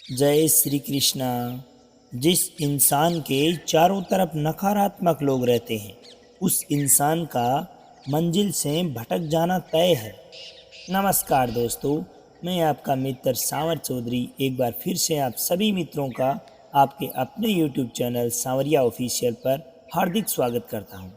जय श्री कृष्णा। जिस इंसान के चारों तरफ नकारात्मक लोग रहते हैं उस इंसान का मंजिल से भटक जाना तय है। नमस्कार दोस्तों, मैं आपका मित्र सांवर चौधरी एक बार फिर से आप सभी मित्रों का आपके अपने YouTube चैनल सांवरिया ऑफिशियल पर हार्दिक स्वागत करता हूं,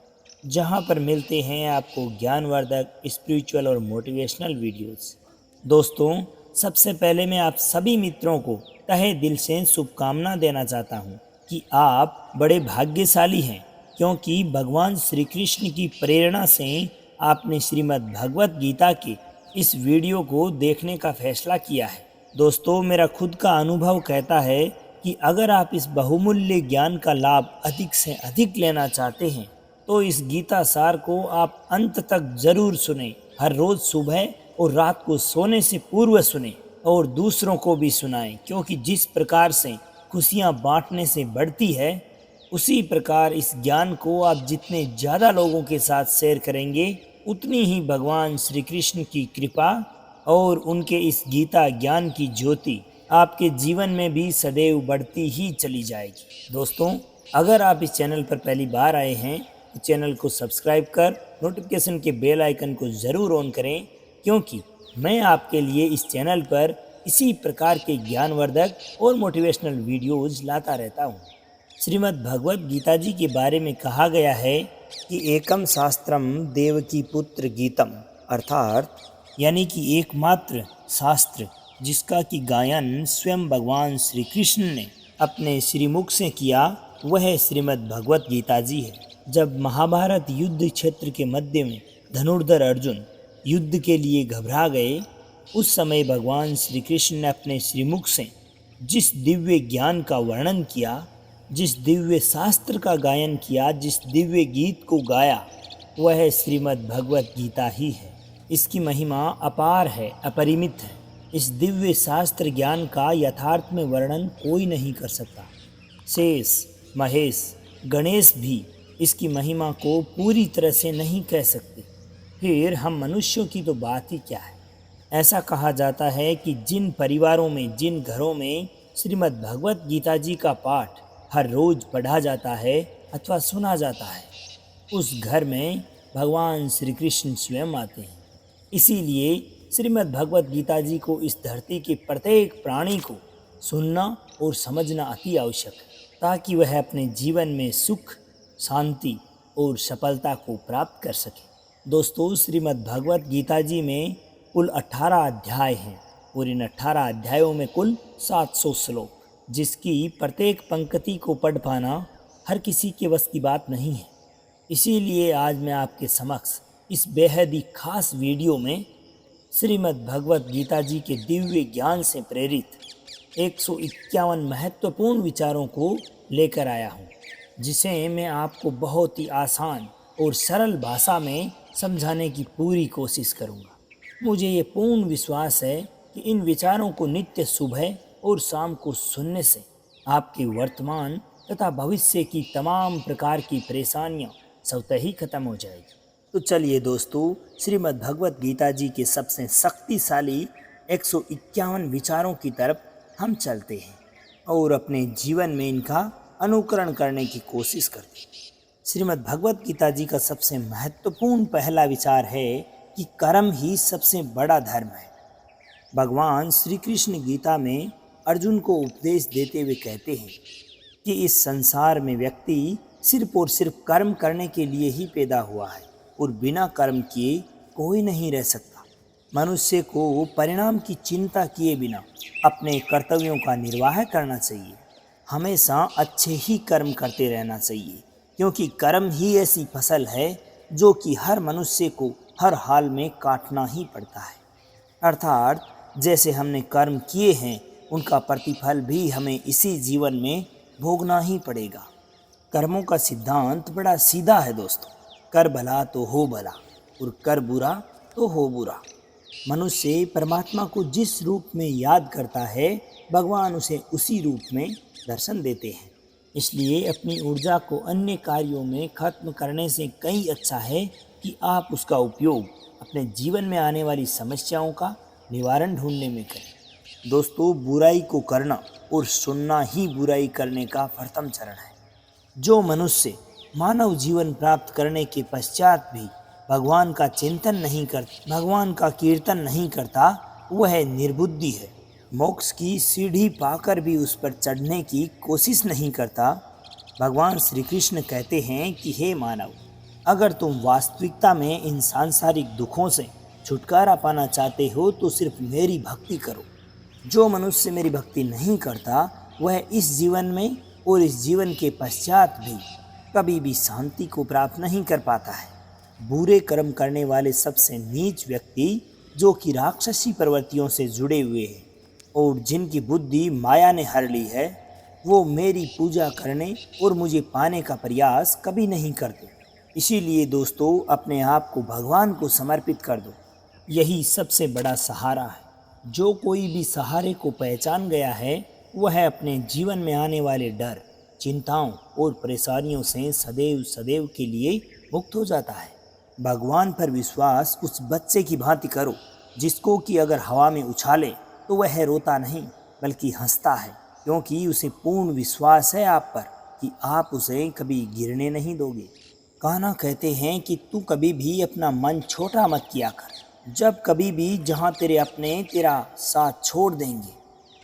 जहां पर मिलते हैं आपको ज्ञानवर्धक, स्पिरिचुअल और मोटिवेशनल वीडियोस। दोस्तों, सबसे पहले मैं आप सभी मित्रों को तहे दिल से शुभकामना देना चाहता हूं कि आप बड़े भाग्यशाली हैं, क्योंकि भगवान श्री कृष्ण की प्रेरणा से आपने श्रीमद् भगवत गीता के इस वीडियो को देखने का फैसला किया है। दोस्तों, मेरा खुद का अनुभव कहता है कि अगर आप इस बहुमूल्य ज्ञान का लाभ अधिक से अधिक लेना चाहते हैं तो इस गीता सार को आप अंत तक जरूर सुने। हर रोज सुबह और रात को सोने से पूर्व सुने और दूसरों को भी सुनाएं, क्योंकि जिस प्रकार से खुशियां बांटने से बढ़ती है उसी प्रकार इस ज्ञान को आप जितने ज़्यादा लोगों के साथ शेयर करेंगे उतनी ही भगवान श्री कृष्ण की कृपा और उनके इस गीता ज्ञान की ज्योति आपके जीवन में भी सदैव बढ़ती ही चली जाएगी। दोस्तों, अगर आप इस चैनल पर पहली बार आए हैं तो चैनल को सब्सक्राइब कर नोटिफिकेशन के बेल आइकन को ज़रूर ऑन करें, क्योंकि मैं आपके लिए इस चैनल पर इसी प्रकार के ज्ञानवर्धक और मोटिवेशनल वीडियोज़ लाता रहता हूँ। श्रीमद् भगवत गीता जी के बारे में कहा गया है कि एकम शास्त्रम देवकी पुत्र गीतम, अर्थात यानी कि एकमात्र शास्त्र जिसका कि गायन स्वयं भगवान श्री कृष्ण ने अपने श्रीमुख से किया वह श्रीमद् भगवत गीता जी है। जब महाभारत युद्ध क्षेत्र के मध्य में धनुर्धर अर्जुन युद्ध के लिए घबरा गए, उस समय भगवान श्री कृष्ण ने अपने श्रीमुख से जिस दिव्य ज्ञान का वर्णन किया, जिस दिव्य शास्त्र का गायन किया, जिस दिव्य गीत को गाया, वह श्रीमद् भगवत गीता ही है। इसकी महिमा अपार है, अपरिमित है। इस दिव्य शास्त्र ज्ञान का यथार्थ में वर्णन कोई नहीं कर सकता। शेष, महेश, गणेश भी इसकी महिमा को पूरी तरह से नहीं कह सकते, फिर हम मनुष्यों की तो बात ही क्या है। ऐसा कहा जाता है कि जिन परिवारों में, जिन घरों में श्रीमद् भगवत गीता जी का पाठ हर रोज पढ़ा जाता है अथवा सुना जाता है, उस घर में भगवान श्री कृष्ण स्वयं आते हैं। इसीलिए श्रीमद् भगवत गीता जी को इस धरती के प्रत्येक प्राणी को सुनना और समझना अति आवश्यक है, ताकि वह अपने जीवन में सुख, शांति और सफलता को प्राप्त कर सके। दोस्तों, श्रीमद् भगवत गीता जी में कुल 18 अध्याय हैं और इन 18 अध्यायों में कुल 700 श्लोक, जिसकी प्रत्येक पंक्ति को पढ़ पाना हर किसी के बस की बात नहीं है। इसीलिए आज मैं आपके समक्ष इस बेहद ही खास वीडियो में श्रीमद् भगवत गीता जी के दिव्य ज्ञान से प्रेरित 151 महत्वपूर्ण विचारों को लेकर आया हूँ, जिसे मैं आपको बहुत ही आसान और सरल भाषा में समझाने की पूरी कोशिश करूँगा। मुझे ये पूर्ण विश्वास है कि इन विचारों को नित्य सुबह और शाम को सुनने से आपके वर्तमान तथा भविष्य की तमाम प्रकार की परेशानियां स्वतः ही खत्म हो जाएगी। तो चलिए दोस्तों, श्रीमद् भगवत गीता जी के सबसे शक्तिशाली 151 विचारों की तरफ हम चलते हैं और अपने जीवन में इनका अनुकरण करने की कोशिश करते हैं। श्रीमद् भगवत गीता जी का सबसे महत्वपूर्ण पहला विचार है कि कर्म ही सबसे बड़ा धर्म है। भगवान श्री कृष्ण गीता में अर्जुन को उपदेश देते हुए कहते हैं कि इस संसार में व्यक्ति सिर्फ और सिर्फ कर्म करने के लिए ही पैदा हुआ है और बिना कर्म किए कोई नहीं रह सकता। मनुष्य को परिणाम की चिंता किए बिना अपने कर्तव्यों का निर्वाह करना चाहिए। हमेशा अच्छे ही कर्म करते रहना चाहिए, क्योंकि कर्म ही ऐसी फसल है जो कि हर मनुष्य को हर हाल में काटना ही पड़ता है। अर्थात जैसे हमने कर्म किए हैं उनका प्रतिफल भी हमें इसी जीवन में भोगना ही पड़ेगा। कर्मों का सिद्धांत बड़ा सीधा है दोस्तों। कर भला तो हो भला और कर बुरा तो हो बुरा। मनुष्य परमात्मा को जिस रूप में याद करता है, भगवान उसे उसी रूप में दर्शन देते हैं। इसलिए अपनी ऊर्जा को अन्य कार्यों में खत्म करने से कहीं अच्छा है कि आप उसका उपयोग अपने जीवन में आने वाली समस्याओं का निवारण ढूंढने में करें। दोस्तों, बुराई को करना और सुनना ही बुराई करने का प्रथम चरण है। जो मनुष्य मानव जीवन प्राप्त करने के पश्चात भी भगवान का कीर्तन नहीं करता, वह निर्बुद्धि है। मोक्ष की सीढ़ी पाकर भी उस पर चढ़ने की कोशिश नहीं करता। भगवान श्री कृष्ण कहते हैं कि हे मानव, अगर तुम वास्तविकता में इन सांसारिक दुखों से छुटकारा पाना चाहते हो तो सिर्फ मेरी भक्ति करो। जो मनुष्य मेरी भक्ति नहीं करता, वह इस जीवन में और इस जीवन के पश्चात भी कभी भी शांति को प्राप्त नहीं कर पाता है। बुरे कर्म करने वाले सबसे नीच व्यक्ति, जो कि राक्षसी प्रवृत्तियों से जुड़े हुए हैं और जिनकी बुद्धि माया ने हर ली है, वो मेरी पूजा करने और मुझे पाने का प्रयास कभी नहीं करते। इसीलिए दोस्तों, अपने आप को भगवान को समर्पित कर दो। यही सबसे बड़ा सहारा है। जो कोई भी सहारे को पहचान गया है, वह अपने जीवन में आने वाले डर, चिंताओं और परेशानियों से सदैव सदैव के लिए मुक्त हो जाता है। भगवान पर विश्वास उस बच्चे की भांति करो जिसको कि अगर हवा में उछाले तो वह रोता नहीं बल्कि हंसता है, क्योंकि उसे पूर्ण विश्वास है आप पर कि आप उसे कभी गिरने नहीं दोगे। कान्हा कहते हैं कि तू कभी भी अपना मन छोटा मत किया कर। जब कभी भी जहाँ तेरे अपने तेरा साथ छोड़ देंगे,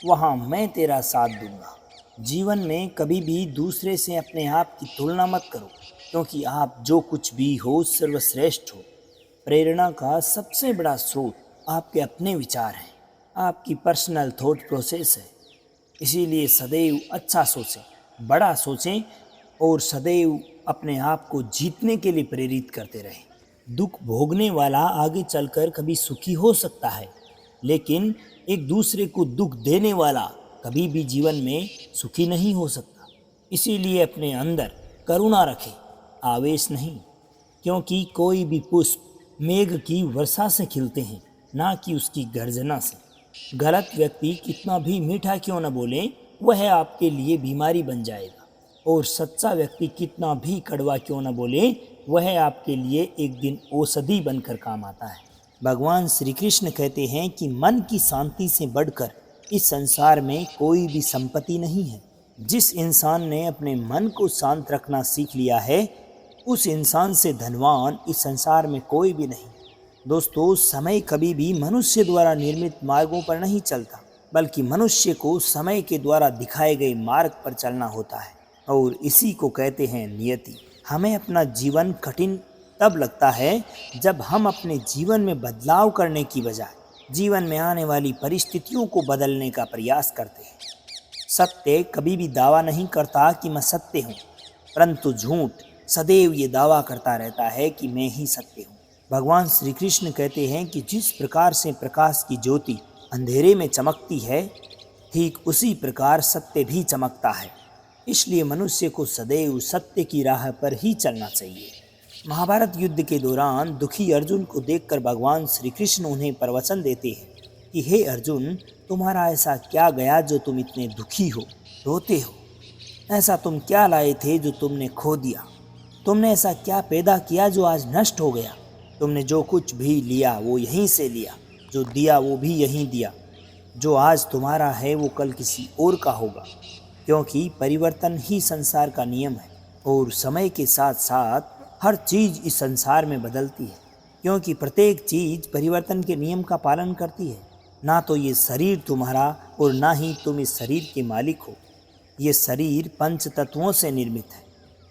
वहाँ मैं तेरा साथ दूंगा। जीवन में कभी भी दूसरे से अपने आप की तुलना मत करो, क्योंकि आप जो कुछ भी हो सर्वश्रेष्ठ हो। प्रेरणा का सबसे बड़ा स्रोत आपके अपने विचार हैं, आपकी पर्सनल थॉट प्रोसेस है। इसीलिए सदैव अच्छा सोचें, बड़ा सोचें और सदैव अपने आप को जीतने के लिए प्रेरित करते रहें। दुख भोगने वाला आगे चलकर कभी सुखी हो सकता है, लेकिन एक दूसरे को दुख देने वाला कभी भी जीवन में सुखी नहीं हो सकता। इसीलिए अपने अंदर करुणा रखें, आवेश नहीं, क्योंकि कोई भी पुष्प मेघ की वर्षा से खिलते हैं, ना कि उसकी गर्जना से। गलत व्यक्ति कितना भी मीठा क्यों न बोले, वह आपके लिए बीमारी बन जाएगा, और सच्चा व्यक्ति कितना भी कड़वा क्यों न बोले, वह आपके लिए एक दिन औषधि बनकर काम आता है। भगवान श्री कृष्ण कहते हैं कि मन की शांति से बढ़कर इस संसार में कोई भी संपत्ति नहीं है। जिस इंसान ने अपने मन को शांत रखना सीख लिया है, उस इंसान से धनवान इस संसार में कोई भी नहीं। दोस्तों, समय कभी भी मनुष्य द्वारा निर्मित मार्गों पर नहीं चलता, बल्कि मनुष्य को समय के द्वारा दिखाए गए मार्ग पर चलना होता है, और इसी को कहते हैं नियति। हमें अपना जीवन कठिन तब लगता है जब हम अपने जीवन में बदलाव करने की बजाय जीवन में आने वाली परिस्थितियों को बदलने का प्रयास करते हैं। सत्य कभी भी दावा नहीं करता कि मैं सत्य हूँ, परंतु झूठ सदैव ये दावा करता रहता है कि मैं ही सत्य हूँ। भगवान श्री कृष्ण कहते हैं कि जिस प्रकार से प्रकाश की ज्योति अंधेरे में चमकती है, ठीक उसी प्रकार सत्य भी चमकता है। इसलिए मनुष्य को सदैव सत्य की राह पर ही चलना चाहिए। महाभारत युद्ध के दौरान दुखी अर्जुन को देखकर भगवान श्री कृष्ण उन्हें प्रवचन देते हैं कि हे अर्जुन, तुम्हारा ऐसा क्या गया जो तुम इतने दुखी हो, रोते हो? ऐसा तुम क्या लाए थे जो तुमने खो दिया? तुमने ऐसा क्या पैदा किया जो आज नष्ट हो गया? तुमने जो कुछ भी लिया वो यहीं से लिया, जो दिया वो भी यहीं दिया। जो आज तुम्हारा है वो कल किसी और का होगा, क्योंकि परिवर्तन ही संसार का नियम है, और समय के साथ साथ हर चीज़ इस संसार में बदलती है, क्योंकि प्रत्येक चीज़ परिवर्तन के नियम का पालन करती है। ना तो ये शरीर तुम्हारा और ना ही तुम इस शरीर के मालिक हो। ये शरीर पंच तत्वों से निर्मित है,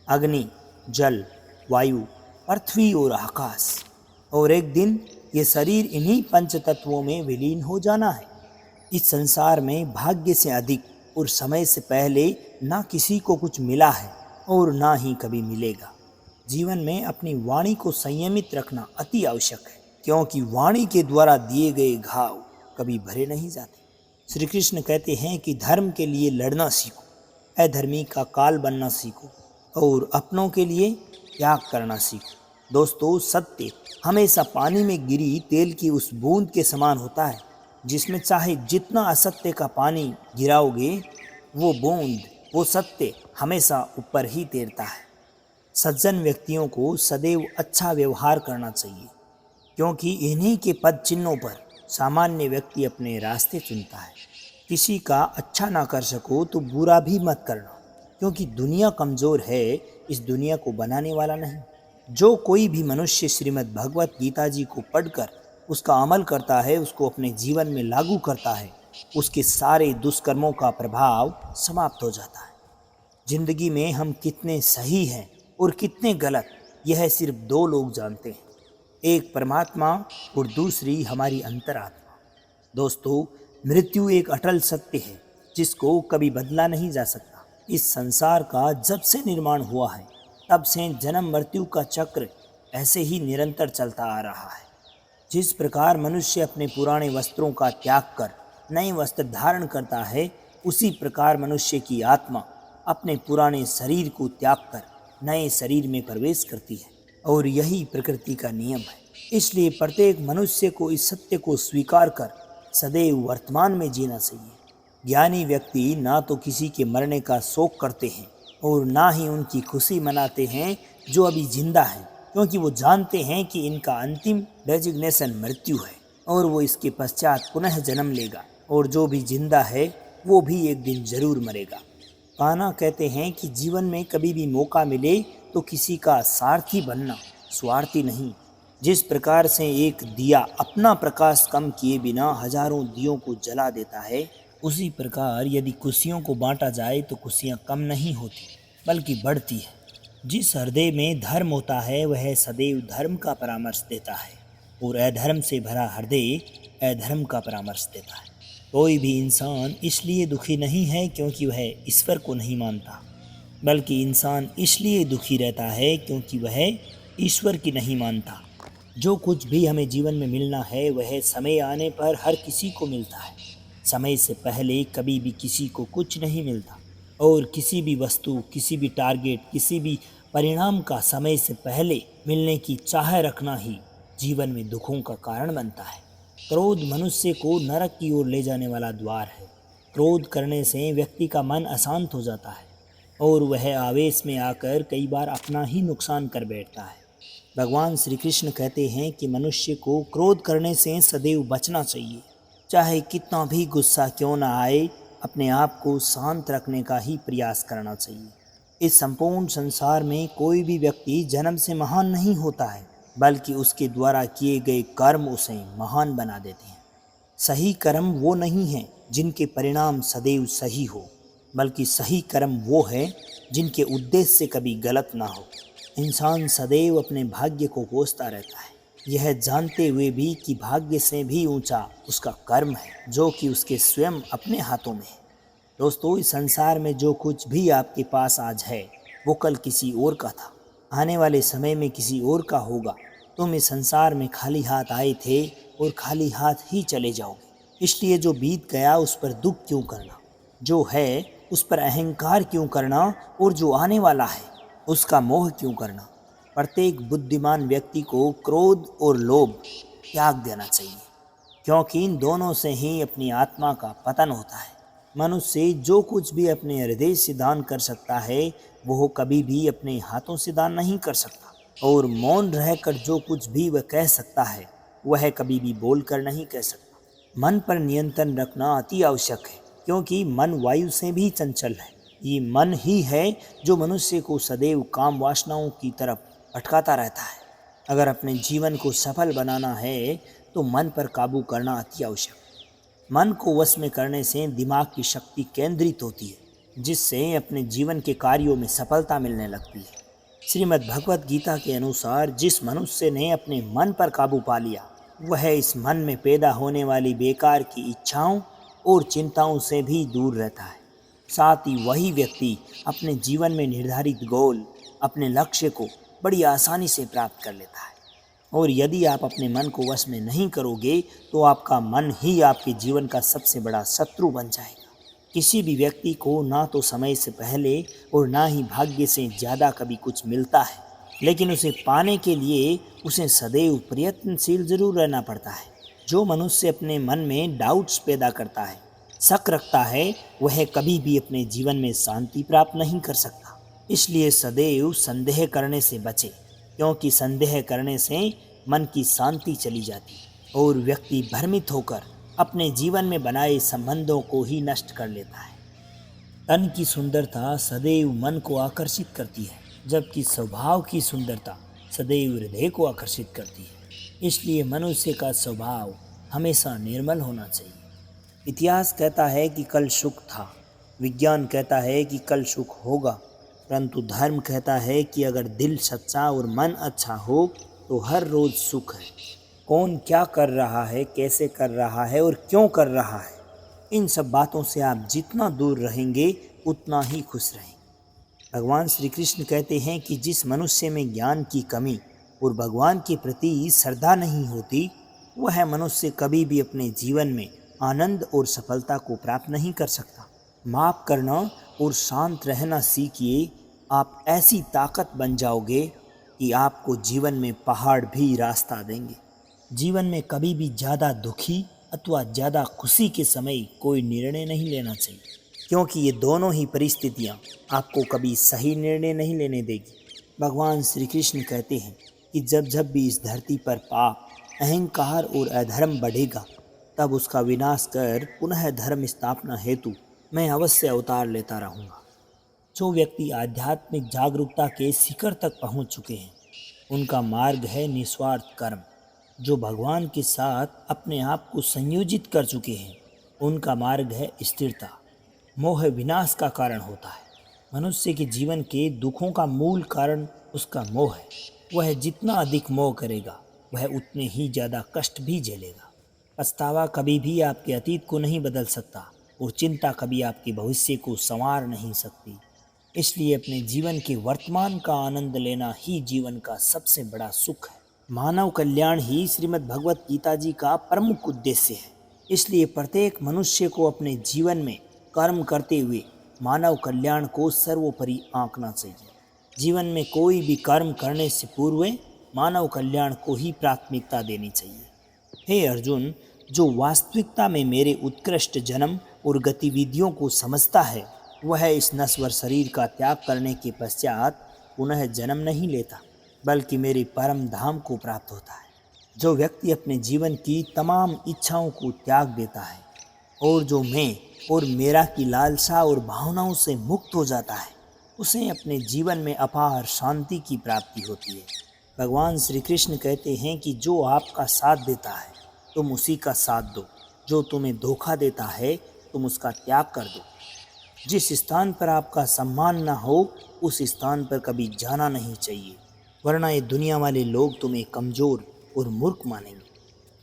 अग्नि, जल, वायु, पृथ्वी और आकाश, और एक दिन ये शरीर इन्हीं पंच तत्वों में विलीन हो जाना है। इस संसार में भाग्य से अधिक और समय से पहले ना किसी को कुछ मिला है और ना ही कभी मिलेगा। जीवन में अपनी वाणी को संयमित रखना अति आवश्यक है, क्योंकि वाणी के द्वारा दिए गए घाव कभी भरे नहीं जाते। श्री कृष्ण कहते हैं कि धर्म के लिए लड़ना सीखो, अधर्मी का काल बनना सीखो, और अपनों के लिए त्याग करना सीखो। दोस्तों, सत्य हमेशा पानी में गिरी तेल की उस बूंद के समान होता है, जिसमें चाहे जितना असत्य का पानी गिराओगे, वो बूंद, वो सत्य हमेशा ऊपर ही तैरता है। सज्जन व्यक्तियों को सदैव अच्छा व्यवहार करना चाहिए, क्योंकि इन्हीं के पद चिन्हों पर सामान्य व्यक्ति अपने रास्ते चुनता है। किसी का अच्छा ना कर सको तो बुरा भी मत करना, क्योंकि दुनिया कमज़ोर है, इस दुनिया को बनाने वाला नहीं। जो कोई भी मनुष्य श्रीमद् भगवत गीता जी को पढ़कर उसका अमल करता है, उसको अपने जीवन में लागू करता है, उसके सारे दुष्कर्मों का प्रभाव समाप्त हो जाता है। जिंदगी में हम कितने सही हैं और कितने गलत, यह सिर्फ दो लोग जानते हैं, एक परमात्मा और दूसरी हमारी अंतरात्मा। दोस्तों, मृत्यु एक अटल सत्य है जिसको कभी बदला नहीं जा सकता। इस संसार का जब से निर्माण हुआ है तब से जन्म मृत्यु का चक्र ऐसे ही निरंतर चलता आ रहा है। जिस प्रकार मनुष्य अपने पुराने वस्त्रों का त्याग कर नए वस्त्र धारण करता है, उसी प्रकार मनुष्य की आत्मा अपने पुराने शरीर को त्याग कर नए शरीर में प्रवेश करती है, और यही प्रकृति का नियम है। इसलिए प्रत्येक मनुष्य को इस सत्य को स्वीकार कर सदैव वर्तमान में जीना चाहिए। ज्ञानी व्यक्ति ना तो किसी के मरने का शोक करते हैं और ना ही उनकी खुशी मनाते हैं जो अभी जिंदा हैं, क्योंकि वो जानते हैं कि इनका अंतिम डेजिग्नेशन मृत्यु है और वो इसके पश्चात पुनः जन्म लेगा, और जो भी जिंदा है वो भी एक दिन जरूर मरेगा। कान्हा कहते हैं कि जीवन में कभी भी मौका मिले तो किसी का सारथी बनना, स्वार्थी नहीं। जिस प्रकार से एक दिया अपना प्रकाश कम किए बिना हजारों दियों को जला देता है, उसी प्रकार यदि खुशियों को बांटा जाए तो खुशियाँ कम नहीं होती बल्कि बढ़ती है। जिस हृदय में धर्म होता है वह सदैव धर्म का परामर्श देता है, और अधर्म से भरा हृदय अधर्म का परामर्श देता है। कोई भी इंसान इसलिए दुखी नहीं है क्योंकि वह ईश्वर को नहीं मानता, बल्कि इंसान इसलिए दुखी रहता है क्योंकि वह ईश्वर की नहीं मानता। जो कुछ भी हमें जीवन में मिलना है वह समय आने पर हर किसी को मिलता है। समय से पहले कभी भी किसी को कुछ नहीं मिलता, और किसी भी वस्तु, किसी भी टारगेट, किसी भी परिणाम का समय से पहले मिलने की चाह रखना ही जीवन में दुखों का कारण बनता है। क्रोध मनुष्य को नरक की ओर ले जाने वाला द्वार है। क्रोध करने से व्यक्ति का मन अशांत हो जाता है और वह आवेश में आकर कई बार अपना ही नुकसान कर बैठता है। भगवान श्री कृष्ण कहते हैं कि मनुष्य को क्रोध करने से सदैव बचना चाहिए। चाहे कितना भी गुस्सा क्यों ना आए, अपने आप को शांत रखने का ही प्रयास करना चाहिए। इस संपूर्ण संसार में कोई भी व्यक्ति जन्म से महान नहीं होता है, बल्कि उसके द्वारा किए गए कर्म उसे महान बना देते हैं। सही कर्म वो नहीं है जिनके परिणाम सदैव सही हो, बल्कि सही कर्म वो है जिनके उद्देश्य कभी गलत ना हो। इंसान सदैव अपने भाग्य को कोसता रहता है, यह जानते हुए भी कि भाग्य से भी ऊंचा उसका कर्म है, जो कि उसके स्वयं अपने हाथों में है। दोस्तों, इस संसार में जो कुछ भी आपके पास आज है वो कल किसी और का था, आने वाले समय में किसी और का होगा। तुम इस संसार में खाली हाथ आए थे और खाली हाथ ही चले जाओगे। इसलिए जो बीत गया उस पर दुख क्यों करना, जो है उस पर अहंकार क्यों करना, और जो आने वाला है उसका मोह क्यों करना। प्रत्येक बुद्धिमान व्यक्ति को क्रोध और लोभ त्याग देना चाहिए, क्योंकि इन दोनों से ही अपनी आत्मा का पतन होता है। मनुष्य जो कुछ भी अपने हृदय से दान कर सकता है वो कभी भी अपने हाथों से दान नहीं कर सकता, और मौन रहकर जो कुछ भी वह कह सकता है वह कभी भी बोलकर नहीं कह सकता। मन पर नियंत्रण रखना अति आवश्यक है, क्योंकि मन वायु से भी चंचल है। ये मन ही है जो मनुष्य को सदैव काम वासनाओं की तरफ भटकाता रहता है। अगर अपने जीवन को सफल बनाना है तो मन पर काबू करना अति आवश्यक है। मन को वश में करने से दिमाग की शक्ति केंद्रित होती है, जिससे अपने जीवन के कार्यों में सफलता मिलने लगती है। श्रीमद् भगवत गीता के अनुसार जिस मनुष्य ने अपने मन पर काबू पा लिया वह इस मन में पैदा होने वाली बेकार की इच्छाओं और चिंताओं से भी दूर रहता है। साथ ही वही व्यक्ति अपने जीवन में निर्धारित गोल, अपने लक्ष्य को बड़ी आसानी से प्राप्त कर लेता है। और यदि आप अपने मन को वश में नहीं करोगे तो आपका मन ही आपके जीवन का सबसे बड़ा शत्रु बन जाएगा। किसी भी व्यक्ति को ना तो समय से पहले और ना ही भाग्य से ज़्यादा कभी कुछ मिलता है, लेकिन उसे पाने के लिए उसे सदैव प्रयत्नशील जरूर रहना पड़ता है। जो मनुष्य अपने मन में डाउट्स पैदा करता है, शक रखता है, वह कभी भी अपने जीवन में शांति प्राप्त नहीं कर सकता। इसलिए सदैव संदेह करने से बचे, क्योंकि संदेह करने से मन की शांति चली जाती और व्यक्ति भ्रमित होकर अपने जीवन में बनाए संबंधों को ही नष्ट कर लेता है। तन की सुंदरता सदैव मन को आकर्षित करती है, जबकि स्वभाव की सुंदरता सदैव हृदय को आकर्षित करती है। इसलिए मनुष्य का स्वभाव हमेशा निर्मल होना चाहिए। इतिहास कहता है कि कल सुख था, विज्ञान कहता है कि कल सुख होगा, परंतु धर्म कहता है कि अगर दिल सच्चा और मन अच्छा हो तो हर रोज सुख है। कौन क्या कर रहा है, कैसे कर रहा है और क्यों कर रहा है, इन सब बातों से आप जितना दूर रहेंगे उतना ही खुश रहेंगे। भगवान श्री कृष्ण कहते हैं कि जिस मनुष्य में ज्ञान की कमी और भगवान के प्रति श्रद्धा नहीं होती, वह मनुष्य कभी भी अपने जीवन में आनंद और सफलता को प्राप्त नहीं कर सकता। माफ़ करना और शांत रहना सीखिए, आप ऐसी ताकत बन जाओगे कि आपको जीवन में पहाड़ भी रास्ता देंगे। जीवन में कभी भी ज़्यादा दुखी अथवा ज़्यादा खुशी के समय कोई निर्णय नहीं लेना चाहिए, क्योंकि ये दोनों ही परिस्थितियाँ आपको कभी सही निर्णय नहीं लेने देगी। भगवान श्री कृष्ण कहते हैं कि जब जब भी इस धरती पर पाप, अहंकार और अधर्म बढ़ेगा, तब उसका विनाश कर पुनः धर्म स्थापना हेतु मैं अवश्य अवतार लेता रहूँगा। जो व्यक्ति आध्यात्मिक जागरूकता के शिखर तक पहुँच चुके हैं, उनका मार्ग है निस्वार्थ कर्म। जो भगवान के साथ अपने आप को संयोजित कर चुके हैं, उनका मार्ग है स्थिरता। मोह विनाश का कारण होता है। मनुष्य के जीवन के दुखों का मूल कारण उसका मोह है। वह जितना अधिक मोह करेगा, वह उतने ही ज़्यादा कष्ट भी झेलेगा। पछतावा कभी भी आपके अतीत को नहीं बदल सकता और चिंता कभी आपके भविष्य को संवार नहीं सकती। इसलिए अपने जीवन के वर्तमान का आनंद लेना ही जीवन का सबसे बड़ा सुख है। मानव कल्याण ही श्रीमद् भगवत गीता जी का प्रमुख उद्देश्य है। इसलिए प्रत्येक मनुष्य को अपने जीवन में कर्म करते हुए मानव कल्याण को सर्वोपरि आंकना चाहिए। जीवन में कोई भी कर्म करने से पूर्व मानव कल्याण को ही प्राथमिकता देनी चाहिए। हे अर्जुन, जो वास्तविकता में मेरे उत्कृष्ट जन्म और गतिविधियों को समझता है, वह इस नश्वर शरीर का त्याग करने के पश्चात पुनः जन्म नहीं लेता, बल्कि मेरे परम धाम को प्राप्त होता है। जो व्यक्ति अपने जीवन की तमाम इच्छाओं को त्याग देता है और जो मैं और मेरा की लालसा और भावनाओं से मुक्त हो जाता है, उसे अपने जीवन में अपार शांति की प्राप्ति होती है। भगवान श्री कृष्ण कहते हैं कि जो आपका साथ देता है, तुम उसी का साथ दो। जो तुम्हें धोखा देता है, तुम उसका त्याग कर दो। जिस स्थान पर आपका सम्मान ना हो, उस स्थान पर कभी जाना नहीं चाहिए, वरना ये दुनिया वाले लोग तुम्हें कमज़ोर और मूर्ख मानेंगे।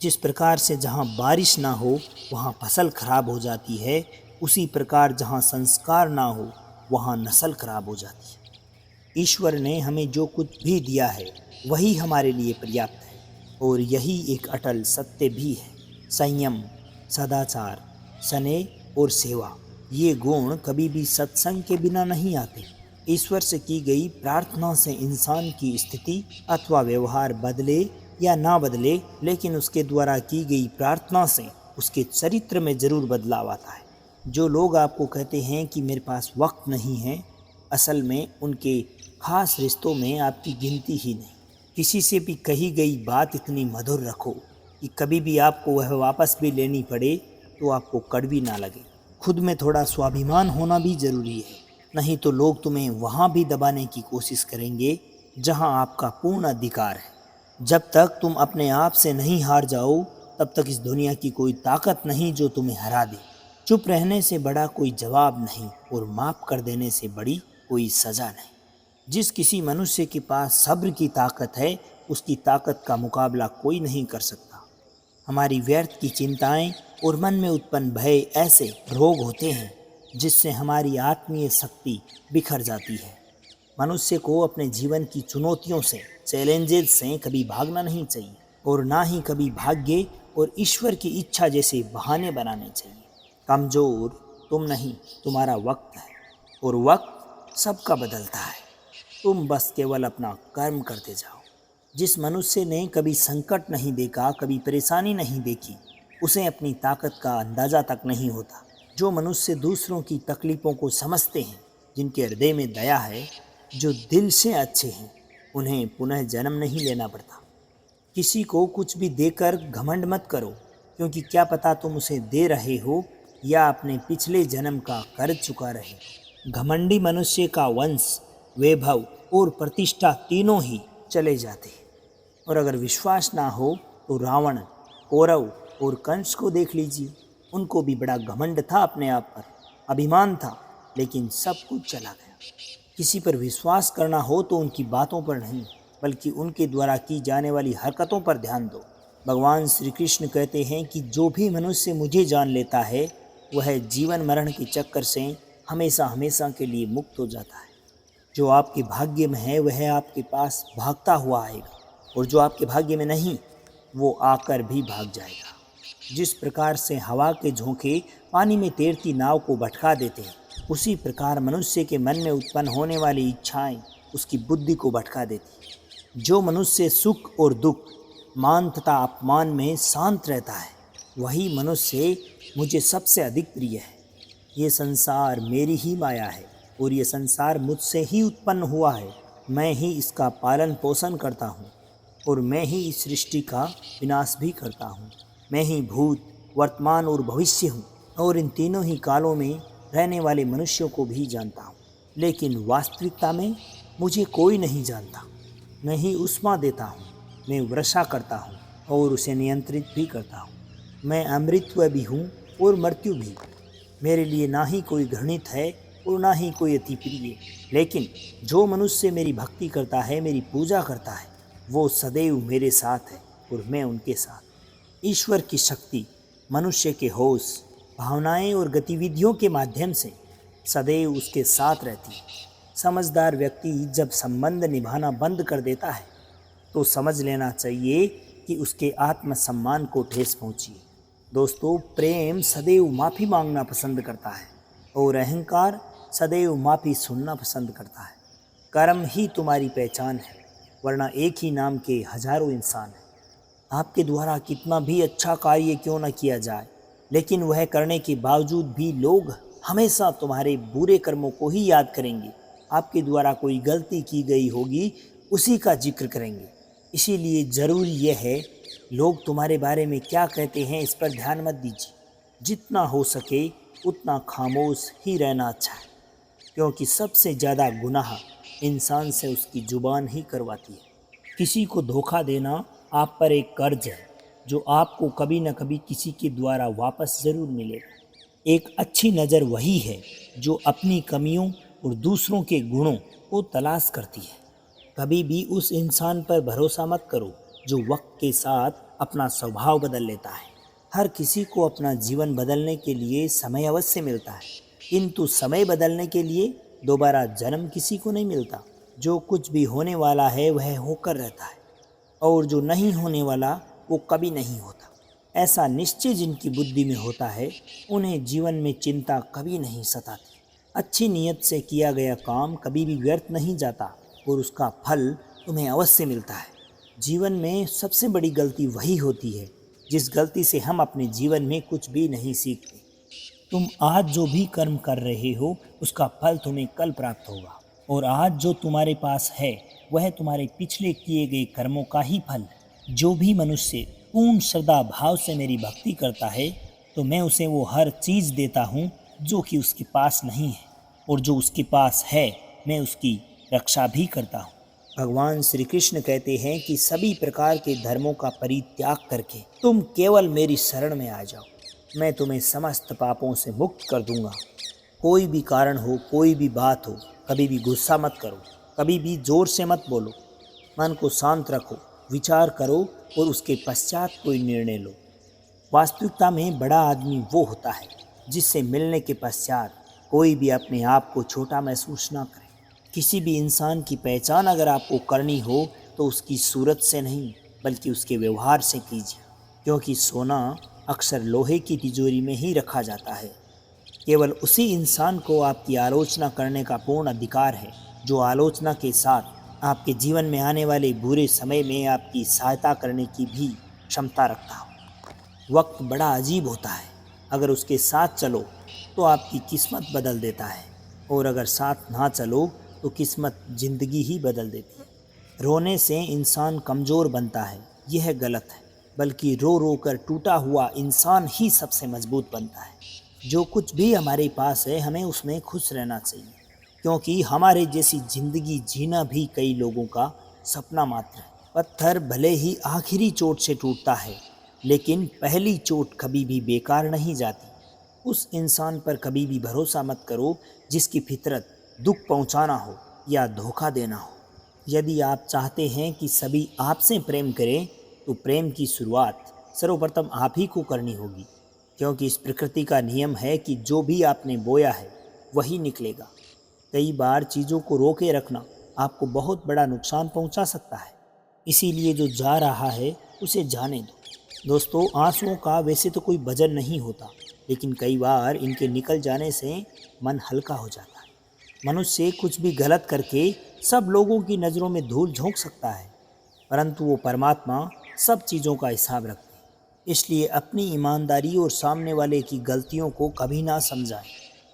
जिस प्रकार से जहाँ बारिश ना हो वहाँ फसल खराब हो जाती है, उसी प्रकार जहाँ संस्कार ना हो वहाँ नस्ल खराब हो जाती है। ईश्वर ने हमें जो कुछ भी दिया है, वही हमारे लिए पर्याप्त है, और यही एक अटल सत्य भी है। संयम, सदाचार, स्नेह और सेवा, ये गुण कभी भी सत्संग के बिना नहीं आते। ईश्वर से की गई प्रार्थना से इंसान की स्थिति अथवा व्यवहार बदले या ना बदले, लेकिन उसके द्वारा की गई प्रार्थना से उसके चरित्र में जरूर बदलाव आता है। जो लोग आपको कहते हैं कि मेरे पास वक्त नहीं है, असल में उनके खास रिश्तों में आपकी गिनती ही नहीं। किसी से भी कही गई बात इतनी मधुर रखो कि कभी भी आपको वह वापस भी लेनी पड़े तो आपको कड़वी ना लगे। खुद में थोड़ा स्वाभिमान होना भी ज़रूरी है, नहीं तो लोग तुम्हें वहाँ भी दबाने की कोशिश करेंगे जहाँ आपका पूर्ण अधिकार है। जब तक तुम अपने आप से नहीं हार जाओ, तब तक इस दुनिया की कोई ताकत नहीं जो तुम्हें हरा दे। चुप रहने से बड़ा कोई जवाब नहीं और माफ़ कर देने से बड़ी कोई सज़ा नहीं। जिस किसी मनुष्य के पास सब्र की ताकत है, उसकी ताकत का मुकाबला कोई नहीं कर सकता। हमारी व्यर्थ की चिंताएं और मन में उत्पन्न भय ऐसे रोग होते हैं जिससे हमारी आत्मीय शक्ति बिखर जाती है। मनुष्य को अपने जीवन की चुनौतियों से, चैलेंजेस से कभी भागना नहीं चाहिए और ना ही कभी भाग्य और ईश्वर की इच्छा जैसे बहाने बनाने चाहिए। कमज़ोर तुम नहीं, तुम्हारा वक्त है, और वक्त सबका बदलता है। तुम बस केवल अपना कर्म करते जाओ। जिस मनुष्य ने कभी संकट नहीं देखा, कभी परेशानी नहीं देखी, उसे अपनी ताकत का अंदाज़ा तक नहीं होता। जो मनुष्य दूसरों की तकलीफ़ों को समझते हैं, जिनके हृदय में दया है, जो दिल से अच्छे हैं, उन्हें पुनः जन्म नहीं लेना पड़ता। किसी को कुछ भी देकर घमंड मत करो, क्योंकि क्या पता तुम उसे दे रहे हो या अपने पिछले जन्म का कर्ज चुका रहे हो। घमंडी मनुष्य का वंश, वैभव और प्रतिष्ठा तीनों ही चले जाते हैं। और अगर विश्वास ना हो तो रावण, कौरव और कंस को देख लीजिए। उनको भी बड़ा घमंड था अपने आप पर, अभिमान था, लेकिन सब कुछ चला गया। किसी पर विश्वास करना हो तो उनकी बातों पर नहीं, बल्कि उनके द्वारा की जाने वाली हरकतों पर ध्यान दो। भगवान श्री कृष्ण कहते हैं कि जो भी मनुष्य मुझे जान लेता है वह जीवन मरण के चक्कर से हमेशा हमेशा के लिए मुक्त हो जाता है। जो आपके भाग्य में है वह आपके पास भागता हुआ आएगा, और जो आपके भाग्य में नहीं वो आकर भी भाग जाएगा। जिस प्रकार से हवा के झोंके पानी में तैरती नाव को भटका देते हैं, उसी प्रकार मनुष्य के मन में उत्पन्न होने वाली इच्छाएं उसकी बुद्धि को भटका देती हैं। जो मनुष्य सुख और दुख, मान तथा अपमान में शांत रहता है, वही मनुष्य मुझे सबसे अधिक प्रिय है। ये संसार मेरी ही माया है और ये संसार मुझसे ही उत्पन्न हुआ है। मैं ही इसका पालन पोषण करता हूँ और मैं ही इस सृष्टि का विनाश भी करता हूँ। मैं ही भूत, वर्तमान और भविष्य हूँ, और इन तीनों ही कालों में रहने वाले मनुष्यों को भी जानता हूँ। लेकिन वास्तविकता में मुझे कोई नहीं जानता। मैं ही ऊष्मा देता हूँ, मैं वर्षा करता हूँ और उसे नियंत्रित भी करता हूँ। मैं अमृतत्व भी हूँ और मृत्यु भी। मेरे लिए ना ही कोई घृणित है और ना ही कोई अति प्रिय। लेकिन जो मनुष्य मेरी भक्ति करता है, मेरी पूजा करता है, वो सदैव मेरे साथ है और मैं उनके साथ। ईश्वर की शक्ति मनुष्य के होश, भावनाएं और गतिविधियों के माध्यम से सदैव उसके साथ रहती है। समझदार व्यक्ति जब संबंध निभाना बंद कर देता है तो समझ लेना चाहिए कि उसके आत्मसम्मान को ठेस पहुंची है। दोस्तों, प्रेम सदैव माफ़ी मांगना पसंद करता है और अहंकार सदैव माफ़ी सुनना पसंद करता है। कर्म ही तुम्हारी पहचान है, वरना एक ही नाम के हजारों इंसान हैं। आपके द्वारा कितना भी अच्छा कार्य क्यों न किया जाए, लेकिन वह करने के बावजूद भी लोग हमेशा तुम्हारे बुरे कर्मों को ही याद करेंगे। आपके द्वारा कोई गलती की गई होगी, उसी का जिक्र करेंगे। इसीलिए ज़रूरी यह है, लोग तुम्हारे बारे में क्या कहते हैं इस पर ध्यान मत दीजिए। जितना हो सके उतना खामोश ही रहना अच्छा है, क्योंकि सबसे ज़्यादा गुनाह इंसान से उसकी ज़ुबान ही करवाती है। किसी को धोखा देना आप पर एक कर्ज है, जो आपको कभी न कभी किसी के द्वारा वापस ज़रूर मिलेगा। एक अच्छी नज़र वही है जो अपनी कमियों और दूसरों के गुणों को तलाश करती है। कभी भी उस इंसान पर भरोसा मत करो जो वक्त के साथ अपना स्वभाव बदल लेता है। हर किसी को अपना जीवन बदलने के लिए समय अवश्य मिलता है, किंतु समय बदलने के लिए दोबारा जन्म किसी को नहीं मिलता। जो कुछ भी होने वाला है वह होकर रहता है, और जो नहीं होने वाला वो कभी नहीं होता। ऐसा निश्चय जिनकी बुद्धि में होता है, उन्हें जीवन में चिंता कभी नहीं सताती। अच्छी नीयत से किया गया काम कभी भी व्यर्थ नहीं जाता और उसका फल तुम्हें अवश्य मिलता है। जीवन में सबसे बड़ी गलती वही होती है जिस गलती से हम अपने जीवन में कुछ भी नहीं सीखते। तुम आज जो भी कर्म कर रहे हो उसका फल तुम्हें कल प्राप्त होगा, और आज जो तुम्हारे पास है वह तुम्हारे पिछले किए गए कर्मों का ही फल है। जो भी मनुष्य पूर्ण श्रद्धा भाव से मेरी भक्ति करता है तो मैं उसे वो हर चीज़ देता हूँ जो कि उसके पास नहीं है, और जो उसके पास है मैं उसकी रक्षा भी करता हूँ। भगवान श्री कृष्ण कहते हैं कि सभी प्रकार के धर्मों का परित्याग करके तुम केवल मेरी शरण में आ जाओ, मैं तुम्हें समस्त पापों से मुक्त कर दूंगा। कोई भी कारण हो, कोई भी बात हो, कभी भी गुस्सा मत करो, कभी भी जोर से मत बोलो। मन को शांत रखो, विचार करो और उसके पश्चात कोई निर्णय लो। वास्तविकता में बड़ा आदमी वो होता है जिससे मिलने के पश्चात कोई भी अपने आप को छोटा महसूस ना करे। किसी भी इंसान की पहचान अगर आपको करनी हो तो उसकी सूरत से नहीं बल्कि उसके व्यवहार से कीजिए, क्योंकि सोना अक्सर लोहे की तिजोरी में ही रखा जाता है। केवल उसी इंसान को आपकी आलोचना करने का पूर्ण अधिकार है जो आलोचना के साथ आपके जीवन में आने वाले बुरे समय में आपकी सहायता करने की भी क्षमता रखता हो। वक्त बड़ा अजीब होता है, अगर उसके साथ चलो तो आपकी किस्मत बदल देता है, और अगर साथ ना चलो तो किस्मत ज़िंदगी ही बदल देती है। रोने से इंसान कमज़ोर बनता है, यह गलत है, बल्कि रो रो कर टूटा हुआ इंसान ही सबसे मजबूत बनता है। जो कुछ भी हमारे पास है हमें उसमें खुश रहना चाहिए, क्योंकि हमारे जैसी जिंदगी जीना भी कई लोगों का सपना मात्र है। पत्थर भले ही आखिरी चोट से टूटता है, लेकिन पहली चोट कभी भी बेकार नहीं जाती। उस इंसान पर कभी भी भरोसा मत करो जिसकी फितरत दुख पहुंचाना हो या धोखा देना हो। यदि आप चाहते हैं कि सभी आपसे प्रेम करें, तो प्रेम की शुरुआत सर्वप्रथम आप ही को करनी होगी, क्योंकि इस प्रकृति का नियम है कि जो भी आपने बोया है वही निकलेगा। कई बार चीज़ों को रोके रखना आपको बहुत बड़ा नुकसान पहुंचा सकता है, इसीलिए जो जा रहा है उसे जाने दो। दोस्तों, आंसुओं का वैसे तो कोई वजन नहीं होता, लेकिन कई बार इनके निकल जाने से मन हल्का हो जाता है। मनुष्य कुछ भी गलत करके सब लोगों की नज़रों में धूल झोंक सकता है, परंतु वो परमात्मा सब चीज़ों का हिसाब रखते हैं। इसलिए अपनी ईमानदारी और सामने वाले की गलतियों को कभी ना समझाएं,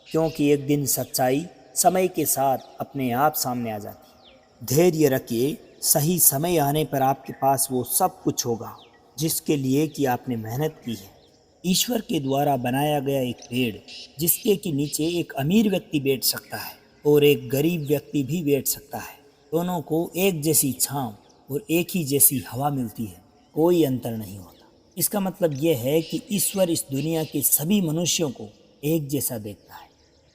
क्योंकि एक दिन सच्चाई समय के साथ अपने आप सामने आ जाती है। धैर्य रखिए, सही समय आने पर आपके पास वो सब कुछ होगा जिसके लिए कि आपने मेहनत की है। ईश्वर के द्वारा बनाया गया एक पेड़, जिसके कि नीचे एक अमीर व्यक्ति बैठ सकता है और एक गरीब व्यक्ति भी बैठ सकता है। दोनों को एक जैसी छांव और एक ही जैसी हवा मिलती है, कोई अंतर नहीं होता। इसका मतलब यह है कि ईश्वर इस दुनिया के सभी मनुष्यों को एक जैसा देखता है।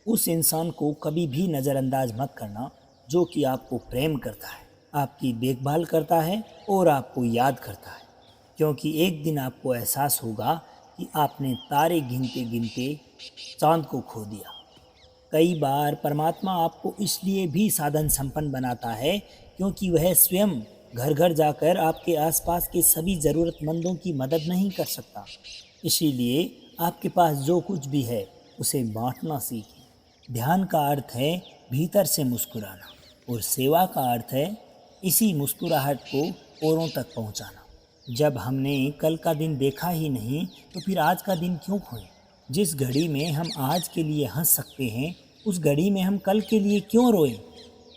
उस इंसान को कभी भी नज़रअंदाज मत करना जो कि आपको प्रेम करता है, आपकी देखभाल करता है और आपको याद करता है, क्योंकि एक दिन आपको एहसास होगा कि आपने तारे गिनते गिनते चांद को खो दिया। कई बार परमात्मा आपको इसलिए भी साधन संपन्न बनाता है, क्योंकि वह स्वयं घर घर जाकर आपके आसपास के सभी ज़रूरतमंदों की मदद नहीं कर सकता। इसीलिए आपके पास जो कुछ भी है उसे बांटना सीखें। ध्यान का अर्थ है भीतर से मुस्कुराना, और सेवा का अर्थ है इसी मुस्कुराहट को औरों तक पहुंचाना। जब हमने कल का दिन देखा ही नहीं, तो फिर आज का दिन क्यों खोएं? जिस घड़ी में हम आज के लिए हंस सकते हैं, उस घड़ी में हम कल के लिए क्यों रोएं?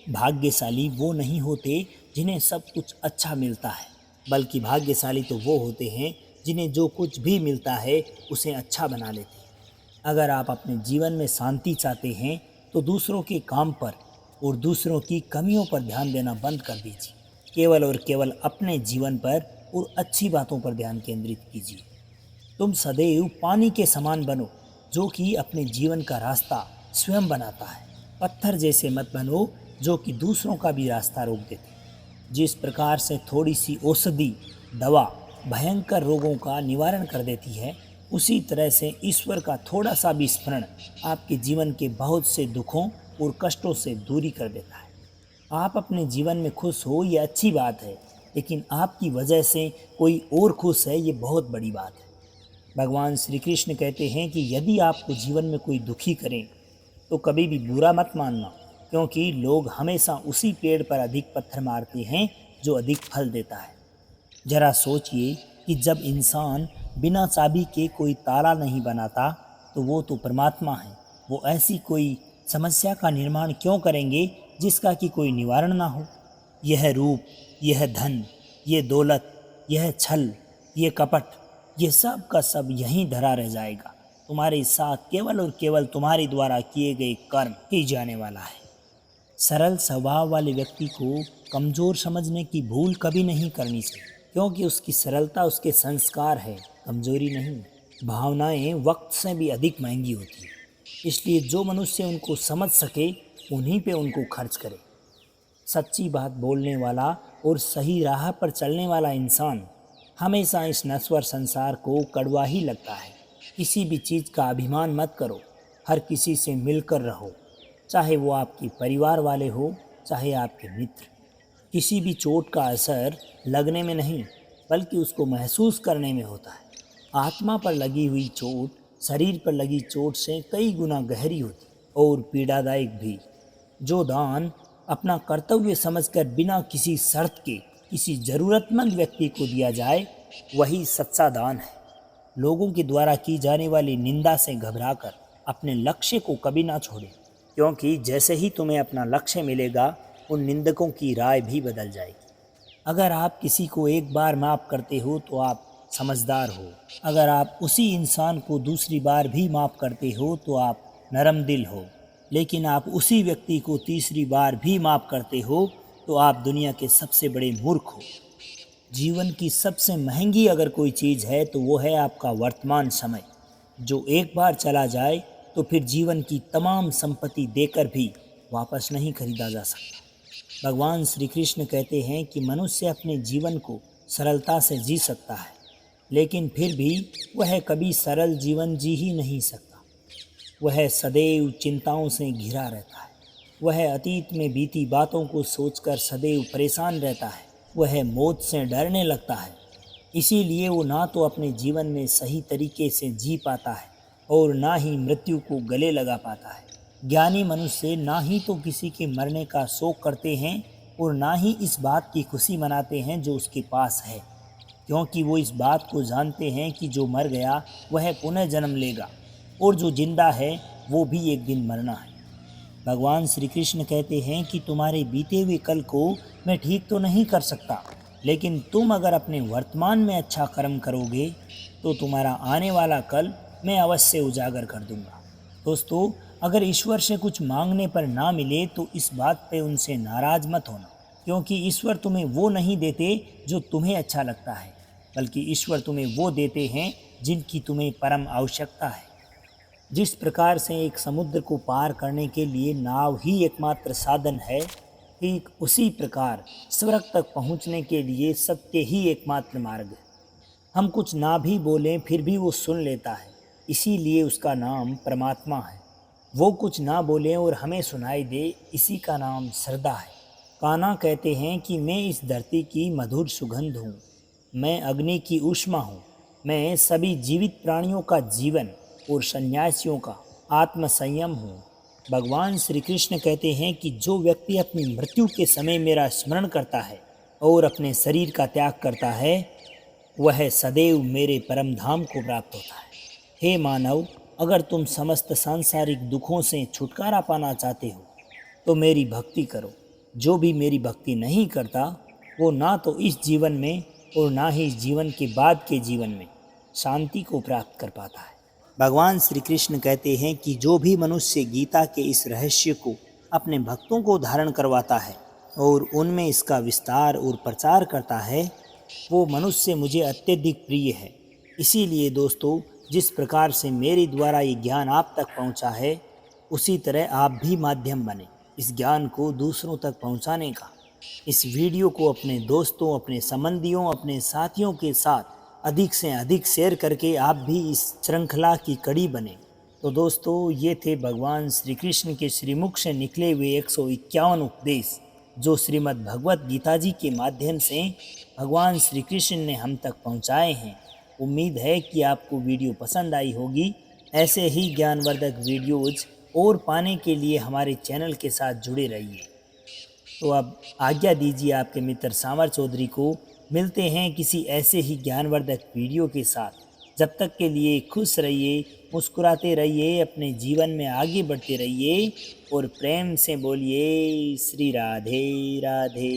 भाग्यशाली वो नहीं होते जिन्हें सब कुछ अच्छा मिलता है, बल्कि भाग्यशाली तो वो होते हैं जिन्हें जो कुछ भी मिलता है उसे अच्छा बना लेते हैं। अगर आप अपने जीवन में शांति चाहते हैं, तो दूसरों के काम पर और दूसरों की कमियों पर ध्यान देना बंद कर दीजिए। केवल और केवल अपने जीवन पर और अच्छी बातों पर ध्यान केंद्रित कीजिए। तुम सदैव पानी के समान बनो, जो कि अपने जीवन का रास्ता स्वयं बनाता है। पत्थर जैसे मत बनो, जो कि दूसरों का भी रास्ता रोक देते। जिस प्रकार से थोड़ी सी औषधि दवा भयंकर रोगों का निवारण कर देती है, उसी तरह से ईश्वर का थोड़ा सा भी स्मरण आपके जीवन के बहुत से दुखों और कष्टों से दूरी कर देता है। आप अपने जीवन में खुश हो ये अच्छी बात है, लेकिन आपकी वजह से कोई और खुश है ये बहुत बड़ी बात है। भगवान श्री कृष्ण कहते हैं कि यदि आपको जीवन में कोई दुखी करें, तो कभी भी बुरा मत मानना, क्योंकि लोग हमेशा उसी पेड़ पर अधिक पत्थर मारते हैं जो अधिक फल देता है। जरा सोचिए कि जब इंसान बिना चाबी के कोई ताला नहीं बनाता, तो वो तो परमात्मा है। वो ऐसी कोई समस्या का निर्माण क्यों करेंगे जिसका कि कोई निवारण ना हो? यह रूप, यह धन, ये दौलत, यह छल, ये कपट, ये सब का सब यहीं धरा रह जाएगा। तुम्हारे साथ केवल और केवल तुम्हारे द्वारा किए गए कर्म ही जाने वाला है। सरल स्वभाव वाले व्यक्ति को कमज़ोर समझने की भूल कभी नहीं करनी चाहिए, क्योंकि उसकी सरलता उसके संस्कार है, कमजोरी नहीं। भावनाएं वक्त से भी अधिक महंगी होती है, इसलिए जो मनुष्य उनको समझ सके उन्हीं पे उनको खर्च करे। सच्ची बात बोलने वाला और सही राह पर चलने वाला इंसान हमेशा इस नश्वर संसार को कड़वा ही लगता है। किसी भी चीज़ का अभिमान मत करो, हर किसी से मिलकर रहो, चाहे वो आपके परिवार वाले हो, चाहे आपके मित्र। किसी भी चोट का असर लगने में नहीं, बल्कि उसको महसूस करने में होता है। आत्मा पर लगी हुई चोट शरीर पर लगी चोट से कई गुना गहरी होती और पीड़ादायक भी। जो दान अपना कर्तव्य समझकर बिना किसी शर्त के किसी ज़रूरतमंद व्यक्ति को दिया जाए, वही सच्चा दान है। लोगों के द्वारा की जाने वाली निंदा से घबराकर अपने लक्ष्य को कभी ना छोड़ें, क्योंकि जैसे ही तुम्हें अपना लक्ष्य मिलेगा, उन निंदकों की राय भी बदल जाएगी। अगर आप किसी को एक बार माफ़ करते हो, तो आप समझदार हो। अगर आप उसी इंसान को दूसरी बार भी माफ़ करते हो तो आप नरम दिल हो, लेकिन आप उसी व्यक्ति को तीसरी बार भी माफ़ करते हो तो आप दुनिया के सबसे बड़े मूर्ख हो। जीवन की सबसे महंगी अगर कोई चीज़ है तो वो है आपका वर्तमान समय, जो एक बार चला जाए तो फिर जीवन की तमाम संपत्ति देकर भी वापस नहीं खरीदा जा सकता। भगवान श्री कृष्ण कहते हैं कि मनुष्य अपने जीवन को सरलता से जी सकता है, लेकिन फिर भी वह कभी सरल जीवन जी ही नहीं सकता। वह सदैव चिंताओं से घिरा रहता है। वह अतीत में बीती बातों को सोचकर सदैव परेशान रहता है। वह मौत से डरने लगता है। इसीलिए वो ना तो अपने जीवन में सही तरीके से जी पाता है और ना ही मृत्यु को गले लगा पाता है। ज्ञानी मनुष्य ना ही तो किसी के मरने का शोक करते हैं और ना ही इस बात की खुशी मनाते हैं जो उसके पास है, क्योंकि वो इस बात को जानते हैं कि जो मर गया वह पुनः जन्म लेगा और जो जिंदा है वो भी एक दिन मरना है। भगवान श्री कृष्ण कहते हैं कि तुम्हारे बीते हुए कल को मैं ठीक तो नहीं कर सकता, लेकिन तुम अगर अपने वर्तमान में अच्छा कर्म करोगे तो तुम्हारा आने वाला कल मैं अवश्य उजागर कर दूंगा। दोस्तों, अगर ईश्वर से कुछ मांगने पर ना मिले तो इस बात पे उनसे नाराज़ मत होना, क्योंकि ईश्वर तुम्हें वो नहीं देते जो तुम्हें अच्छा लगता है, बल्कि ईश्वर तुम्हें वो देते हैं जिनकी तुम्हें परम आवश्यकता है। जिस प्रकार से एक समुद्र को पार करने के लिए नाव ही एकमात्र साधन है, ठीक उसी प्रकार स्वर्ग तक पहुंचने के लिए सत्य ही एकमात्र मार्ग है। हम कुछ ना भी बोलें फिर भी वो सुन लेता है, इसीलिए उसका नाम परमात्मा है। वो कुछ ना बोले और हमें सुनाई दे, इसी का नाम श्रद्धा है। कान्हा कहते हैं कि मैं इस धरती की मधुर सुगंध हूँ, मैं अग्नि की ऊष्मा हूँ, मैं सभी जीवित प्राणियों का जीवन और सन्यासियों का आत्म संयम हूँ। भगवान श्री कृष्ण कहते हैं कि जो व्यक्ति अपनी मृत्यु के समय मेरा स्मरण करता है और अपने शरीर का त्याग करता है, वह सदैव मेरे परम धाम को प्राप्त होता है। हे मानव, अगर तुम समस्त सांसारिक दुखों से छुटकारा पाना चाहते हो तो मेरी भक्ति करो। जो भी मेरी भक्ति नहीं करता वो ना तो इस जीवन में और ना ही इस जीवन के बाद के जीवन में शांति को प्राप्त कर पाता है। भगवान श्री कृष्ण कहते हैं कि जो भी मनुष्य गीता के इस रहस्य को अपने भक्तों को धारण करवाता है और उनमें इसका विस्तार और प्रचार करता है, वो मनुष्य मुझे अत्यधिक प्रिय है। इसीलिए दोस्तों, जिस प्रकार से मेरे द्वारा ये ज्ञान आप तक पहुंचा है, उसी तरह आप भी माध्यम बने इस ज्ञान को दूसरों तक पहुंचाने का। इस वीडियो को अपने दोस्तों, अपने संबंधियों, अपने साथियों के साथ अधिक से अधिक शेयर करके आप भी इस श्रृंखला की कड़ी बने। तो दोस्तों, ये थे भगवान श्री कृष्ण के श्रीमुख से निकले हुए 151 उपदेश, जो श्रीमद् भगवत गीता जी के माध्यम से भगवान श्री कृष्ण ने हम तक पहुंचाए हैं। उम्मीद है कि आपको वीडियो पसंद आई होगी। ऐसे ही ज्ञानवर्धक वीडियोज़ और पाने के लिए हमारे चैनल के साथ जुड़े रहिए। तो अब आज्ञा दीजिए आपके मित्र सामर चौधरी को। मिलते हैं किसी ऐसे ही ज्ञानवर्धक वीडियो के साथ। जब तक के लिए खुश रहिए, मुस्कुराते रहिए, अपने जीवन में आगे बढ़ते रहिए और प्रेम से बोलिए श्री राधे राधे।